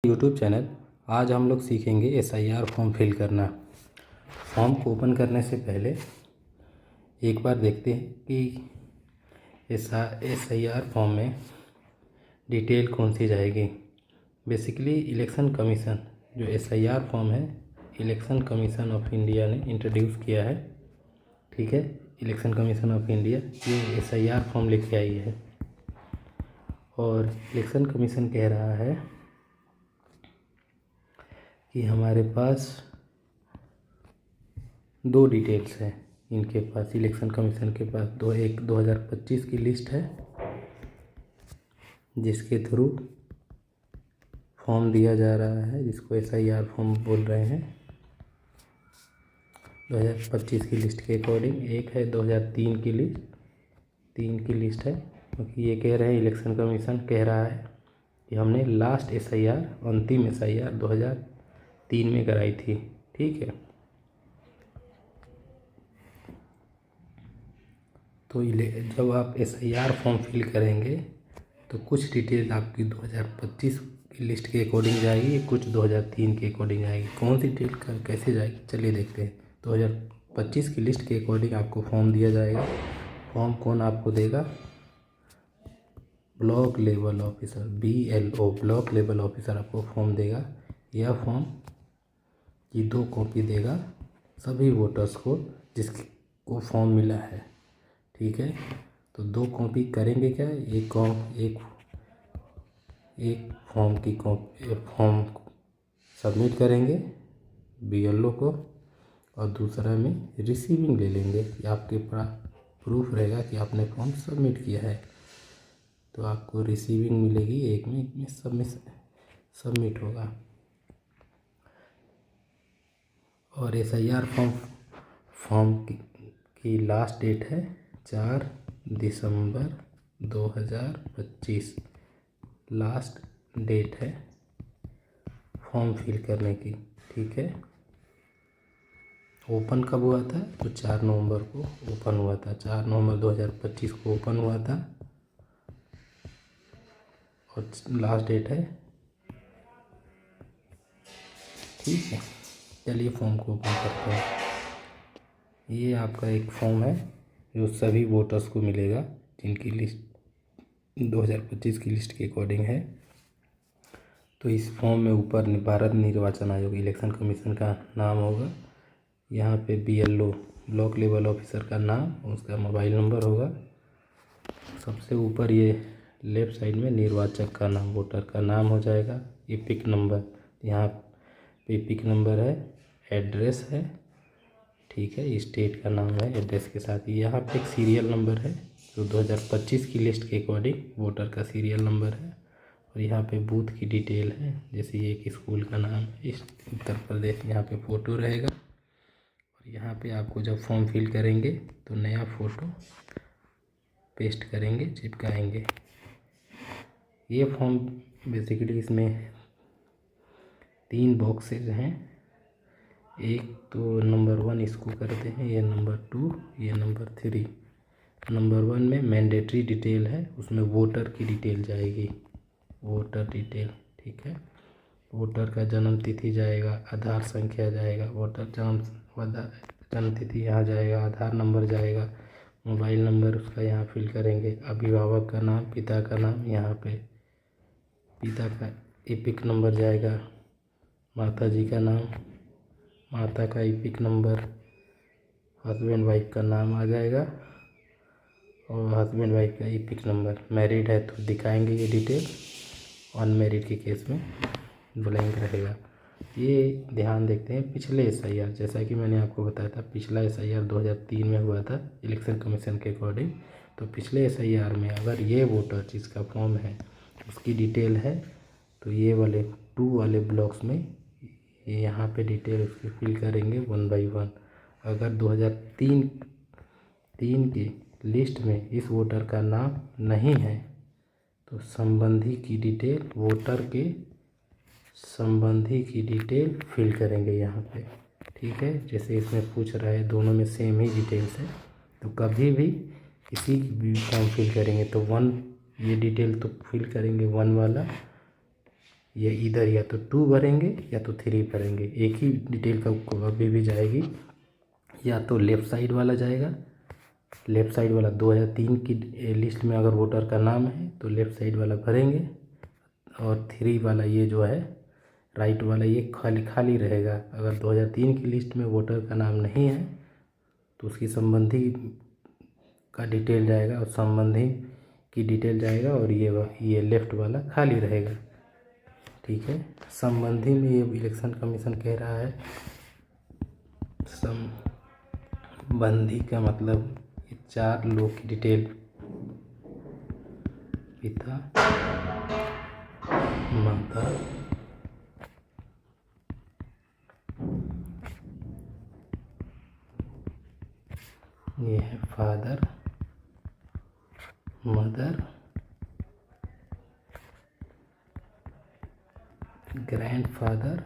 YouTube channel. आज हम लोग सीखेंगे SIR फॉर्म फिल करना। फॉर्म को ओपन करने से पहले एक बार देखते हैं कि SIR फॉर्म में डिटेल कौन सी जाएगी। बेसिकली इलेक्शन कमीशन जो SIR फॉर्म है, इलेक्शन कमीशन ऑफ इंडिया ने इंट्रोड्यूस किया है। ठीक है, इलेक्शन कमीशन ऑफ इंडिया ये SIR फॉर्म लेके आई है और इलेक्शन कमीशन कह रहा है कि हमारे पास दो डिटेल्स हैं। इनके पास इलेक्शन कमीशन के पास एक 2025 की लिस्ट है जिसके थ्रू फॉर्म दिया जा रहा है, जिसको SIR फॉर्म बोल रहे हैं। 2025 की लिस्ट के अकॉर्डिंग एक है 2003 की लिस्ट, 3 की लिस्ट है, क्योंकि ये कह रहे हैं इलेक्शन कमीशन कह रहा है कि हमने लास्ट SIR अंतिम SIR 2003 में कराई थी। ठीक है, तो जब आप SIR फॉर्म फिल करेंगे तो कुछ डिटेल आपकी 2025 की लिस्ट के अकॉर्डिंग जाएगी, कुछ 2003 के अकॉर्डिंग जाएगी। कौन सी डिटेल कैसे जाएगी चलिए देखते हैं। 2025 की लिस्ट के अकॉर्डिंग आपको फॉर्म दिया जाएगा। फॉर्म कौन आपको देगा? Block level officer, BLO block level officer आपको फॉर्म देगा। यह फॉर्म की 2 कॉपी देगा सभी वोटर्स को जिसको फॉर्म मिला है। ठीक है, तो 2 कॉपी करेंगे क्या? एक फॉर्म की फॉर्म सबमिट करेंगे BLO को और दूसरा में रिसीविंग ले लेंगे। आपके पास प्रूफ रहेगा कि आपने फॉर्म सबमिट किया है, तो आपको रिसीविंग मिलेगी, एक में सबमिट होगा। और SIR फॉर्म की लास्ट डेट है 4 दिसंबर 2025 लास्ट डेट है फॉर्म फिल करने की। ठीक है, ओपन कब हुआ था? तो 4 नवंबर को ओपन हुआ था। 4 नवंबर 2025 को ओपन हुआ था और लास्ट डेट है। ठीक है, चलिए फॉर्म को ओपन करते हैं। ये आपका एक फॉर्म है जो सभी वोटर्स को मिलेगा जिनकी लिस्ट 2025 की लिस्ट के अकॉर्डिंग है। तो इस फॉर्म में ऊपर भारत निर्वाचन आयोग इलेक्शन कमीशन का नाम होगा। यहाँ पे BLO ब्लॉक लेवल ऑफिसर का नाम, उसका मोबाइल नंबर होगा। सबसे ऊपर ये लेफ़्ट साइड में निर्वाचक का नाम, वोटर का नाम हो जाएगा। एपिक नंबर, यहाँ पे एपिक नंबर है, एड्रेस है। ठीक है, स्टेट का नाम है एड्रेस के साथ। यहाँ पे एक सीरियल नंबर है जो 2025 की लिस्ट के अकॉर्डिंग वोटर का सीरियल नंबर है। और यहाँ पे बूथ की डिटेल है, जैसे ये एक स्कूल का नाम है उत्तर प्रदेश, यहाँ पे फ़ोटो रहेगा। और यहाँ पे आपको जब फॉर्म फिल करेंगे तो नया फ़ोटो पेस्ट करेंगे, चिपकाएंगे। ये फॉर्म बेसिकली इसमें 3 बॉक्सेज हैं। एक तो नंबर 1 इसको करते हैं, ये नंबर 2, ये नंबर 3। नंबर 1 में मैंडेटरी डिटेल है, उसमें वोटर की डिटेल जाएगी, वोटर डिटेल। ठीक है, वोटर का जन्म तिथि जाएगा, आधार संख्या जाएगा, वोटर जन्म तिथि यहाँ जाएगा, आधार नंबर जाएगा, मोबाइल नंबर उसका यहाँ फिल करेंगे, अभिभावक का नाम, पिता का नाम, यहाँ पे पिता का एपिक नंबर जाएगा, माता जी का नाम, माता का एपिक नंबर, हस्बैंड वाइफ का नाम आ जाएगा और हस्बैंड वाइफ का एपिक नंबर। मैरिड है तो दिखाएंगे ये डिटेल, अनमैरिड के केस में ब्लैंक रहेगा। ये ध्यान देखते हैं पिछले SIR, जैसा कि मैंने आपको बताया था पिछला SIR 2003 में हुआ था इलेक्शन कमीशन के अकॉर्डिंग। तो पिछले SIR में अगर ये वोटर जिसका फॉर्म है उसकी डिटेल है तो ये वाले 2 वाले ब्लॉक्स में यहाँ पे डिटेल उसकी फिल करेंगे 1 बाई 1। अगर 2003 की लिस्ट में इस वोटर का नाम नहीं है तो संबंधी की डिटेल, वोटर के संबंधी की डिटेल फिल करेंगे यहाँ पे। ठीक है, जैसे इसमें पूछ रहा है दोनों में सेम ही डिटेल्स है, तो कभी भी किसी भी फॉर्म फिल करेंगे तो 1 ये डिटेल तो फिल करेंगे 1 वाला, ये इधर या तो 2 भरेंगे या तो 3 भरेंगे, एक ही डिटेल का कभी भी जाएगी। या तो लेफ़्ट साइड वाला जाएगा, लेफ़्ट साइड वाला 2003 की लिस्ट में अगर वोटर का नाम है तो लेफ़्ट साइड वाला भरेंगे, और 3 वाला ये जो है राइट वाला ये खाली खाली रहेगा। अगर 2003 की लिस्ट में वोटर का नाम नहीं है तो उसकी संबंधी का डिटेल जाएगा और संबंधी की डिटेल जाएगा, और ये लेफ़्ट वाला खाली रहेगा। ठीक है, संबंधी में ये इलेक्शन कमीशन कह रहा है, संबंधी का मतलब ये 4 लोग की डिटेल, पिता, माता, ये है फादर, मदर, ग्रैंडफादर,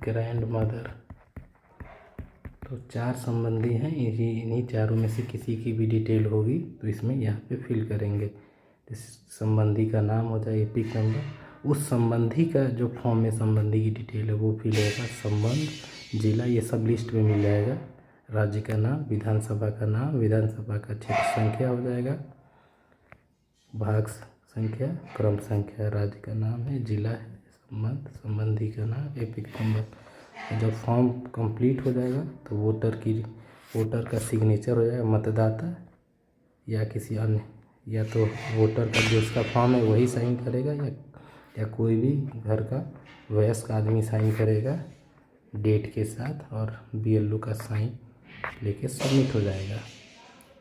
ग्रैंडमदर। तो 4 संबंधी हैं, इन्हीं चारों में से किसी की भी डिटेल होगी तो इसमें यहाँ पे फिल करेंगे। इस संबंधी का नाम हो जाए, एपिक नंबर, उस संबंधी का जो फॉर्म में संबंधी की डिटेल है वो फिल होगा, संबंध, जिला, ये सब लिस्ट में मिल जाएगा। राज्य का नाम, विधानसभा का नाम, विधानसभा का क्षेत्र संख्या हो जाएगा, भाग संख्या, क्रम संख्या, राज्य का नाम है, जिला है, संबंध, संबंधी का नाम, एपिक नंबर। जब फॉर्म कंप्लीट हो जाएगा तो वोटर का सिग्नेचर हो जाएगा, मतदाता या किसी अन्य, या तो वोटर का जो उसका फॉर्म है वही साइन करेगा, या कोई भी घर का वयस्क आदमी साइन करेगा डेट के साथ, और BLO का साइन लेके सबमिट हो जाएगा।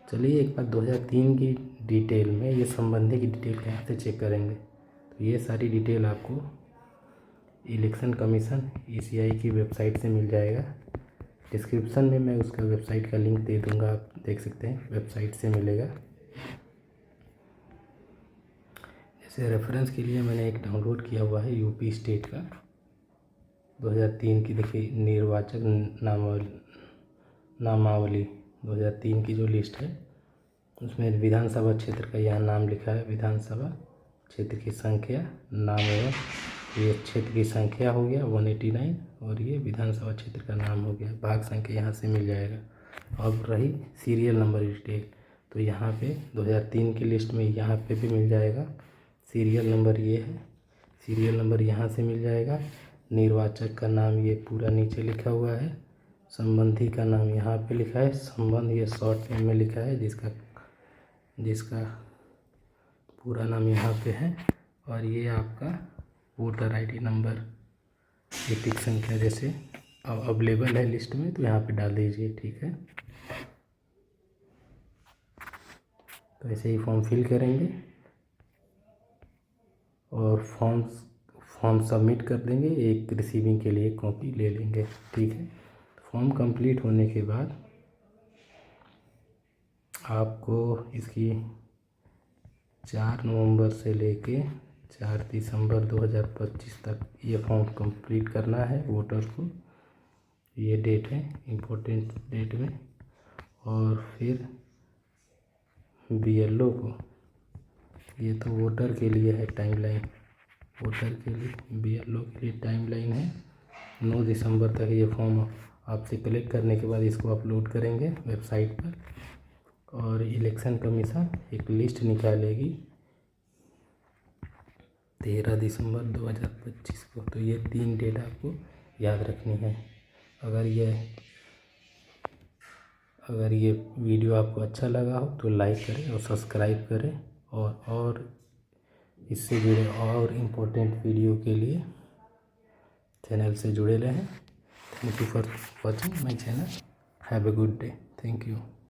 चलिए एक बार 2003 की डिटेल में ये संबंधी की डिटेल कहाँ से चेक करेंगे। तो ये सारी डिटेल आपको इलेक्शन कमीशन ECI की वेबसाइट से मिल जाएगा। डिस्क्रिप्शन में मैं उसका वेबसाइट का लिंक दे दूँगा, आप देख सकते हैं, वेबसाइट से मिलेगा। जैसे रेफरेंस के लिए मैंने एक डाउनलोड किया हुआ है यूपी स्टेट का 2003 की, देखिए निर्वाचक नामावली 2003 की जो लिस्ट है उसमें विधानसभा क्षेत्र का यहाँ नाम लिखा है, विधानसभा क्षेत्र की संख्या, नाम एवं ये क्षेत्र की संख्या हो गया 189, और ये विधानसभा क्षेत्र का नाम हो गया, भाग संख्या यहाँ से मिल जाएगा। अब रही सीरियल नंबर डिटेल, तो यहाँ पे 2003 की लिस्ट में यहाँ पे भी मिल जाएगा सीरियल नंबर, ये है सीरियल नंबर, यहाँ से मिल जाएगा। निर्वाचक का नाम ये पूरा नीचे लिखा हुआ है, संबंधी का नाम यहाँ पे लिखा है, संबंध ये शॉर्ट नेम में लिखा है, जिसका पूरा नाम यहाँ पे है, और ये आपका वोटर ID नंबर, एपिक संख्या जैसे अब अवेलेबल है लिस्ट में तो यहाँ पे डाल दीजिए। ठीक है, तो ऐसे ही फॉर्म फिल करेंगे और फॉर्म सबमिट कर देंगे, एक रिसीविंग के लिए कॉपी ले लेंगे। ठीक है, फॉर्म कंप्लीट होने के बाद आपको इसकी 4 नवंबर से लेके 4 दिसंबर 2025 तक ये फॉर्म कंप्लीट करना है वोटर को, ये डेट है इम्पोर्टेंट डेट में। और फिर BLO को, ये तो वोटर के लिए है टाइमलाइन, वोटर के लिए BLO के लिए टाइमलाइन है 9 दिसंबर तक ये फॉर्म आपसे कलेक्ट करने के बाद इसको अपलोड करेंगे वेबसाइट पर, और इलेक्शन कमीशन एक लिस्ट निकालेगी 13 दिसंबर 2025 को। तो ये 3 डेट आपको याद रखनी है। अगर ये वीडियो आपको अच्छा लगा हो तो लाइक करें और सब्सक्राइब करें, और इससे जुड़े और इम्पोर्टेंट वीडियो के लिए चैनल से जुड़े रहें। Thank you for watching my channel. Have a good day. Thank you.